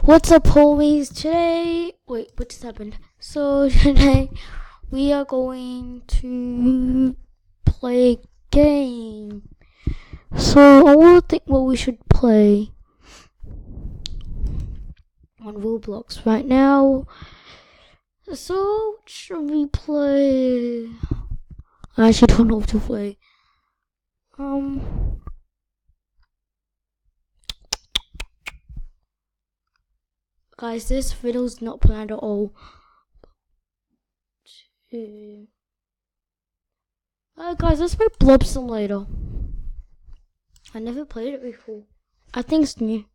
What's up, homies? Today, wait, what just happened? So today we are going to play a game. So I want to think what we should play on Roblox right now. So what should we play? I actually don't know what to play. Guys, this video is not planned at all. Guys, let's play Blob Simulator. I never played it before. I think it's new.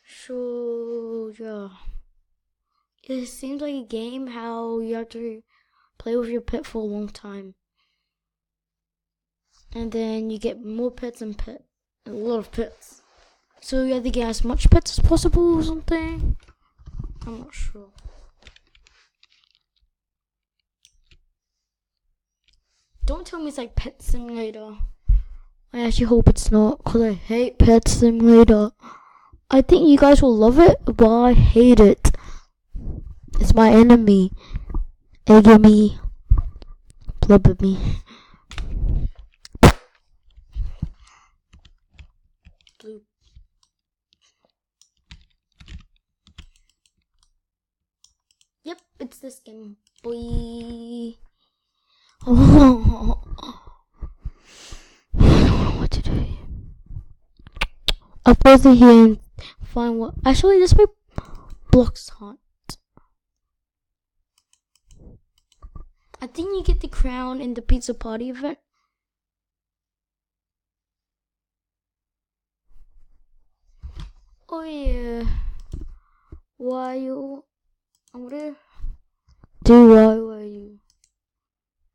So, yeah. It seems like a game how you have to play with your pet for a long time. And then you get more pets and a lot of pets. So you have to get as much pets as possible or something. I'm not sure. Don't tell me it's like Pet Simulator. I actually hope it's not, because I hate Pet Simulator. I think you guys will love it, but I hate it. It's my enemy. Egg me. Blub at me. Blue. Yep, it's this game, boy. Oh. I don't know what to do. I'll pause it here and find what. Actually, let's play Blocks Hunt. I think you get the crown in the pizza party event. Oh yeah. Why you? I'm gonna do why were you?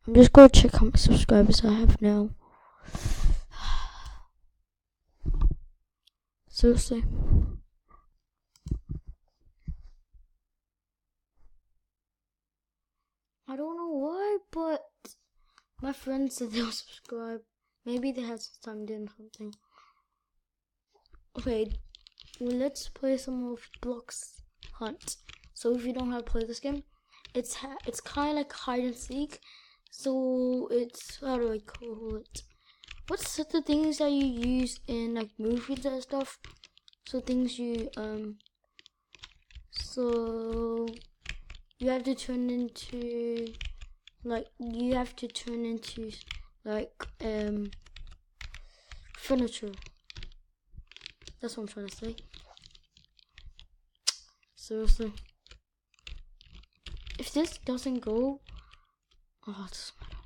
I'm just gonna check how many subscribers I have now. Seriously. I don't know why, but my friends said they'll subscribe. Maybe they had some time doing something. Okay, well, let's play some more Blocks Hunt. So if you don't know how to play this game, it's kind of like hide and seek. So it's, how do I call it? What's the things that you use in like movies and stuff? So things you so you have to turn into like furniture. That's what I'm trying to say. Seriously. If this doesn't go, oh, it doesn't matter.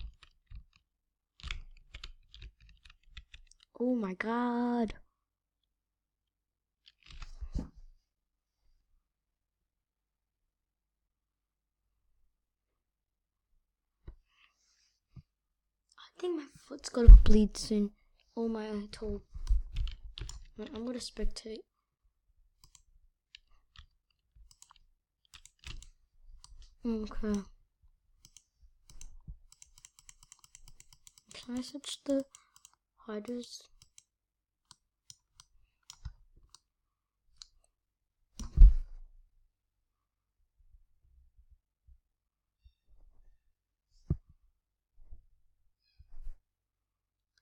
Oh my god. I think my foot's gonna bleed soon. Oh my toe. I'm gonna spectate. Okay. Can I switch the hiders?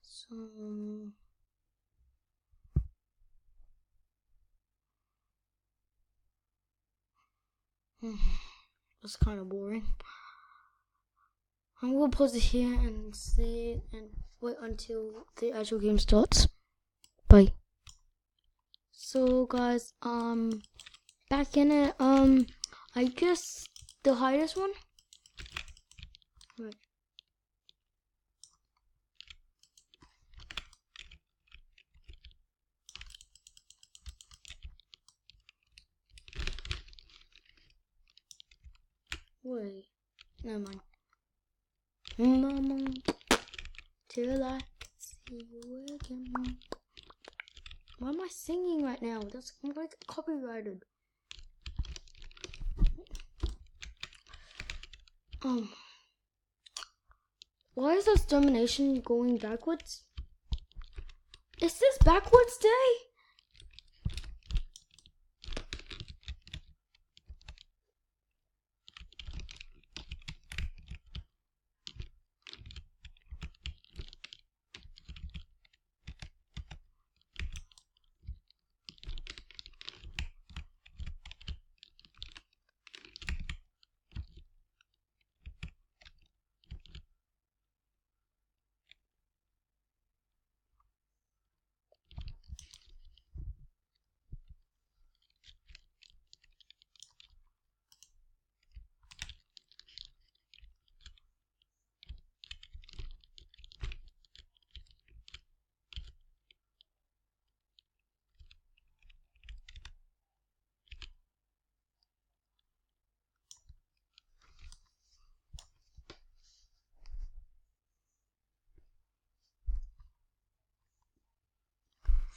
So that's kind of boring. I'm gonna pause it here and see and wait until the actual game starts. Bye. So guys, back in it. I guess the highest one. Right. Wait, never mind. Mama, till I see you again. Why am I singing right now? That's like copyrighted. Why is this domination going backwards? Is this backwards day?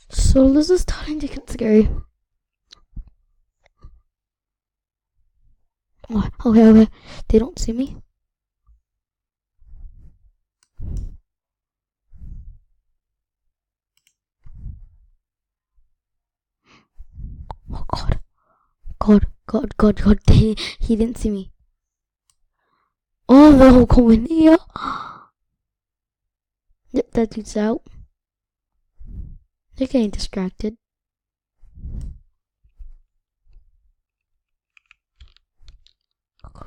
So this is starting to get scary. Oh, okay. They don't see me. Oh God. He didn't see me. Oh, they're all coming here. Yep, that dude's out. They're getting distracted. Go.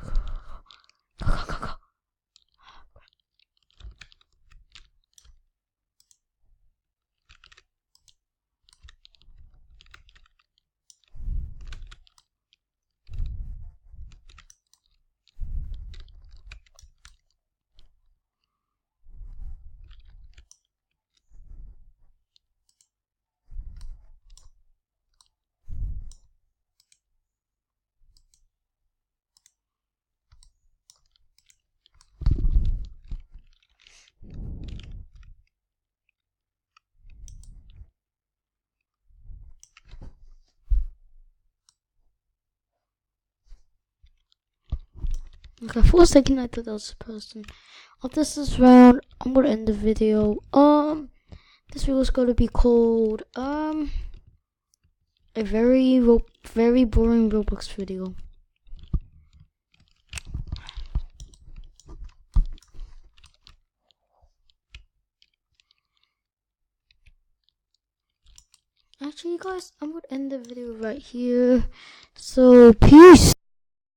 Okay, for a second I thought that was a person. After this round, I'm gonna end the video. This video is gonna be called a very boring Roblox video. Actually, guys, I'm gonna end the video right here. So, peace.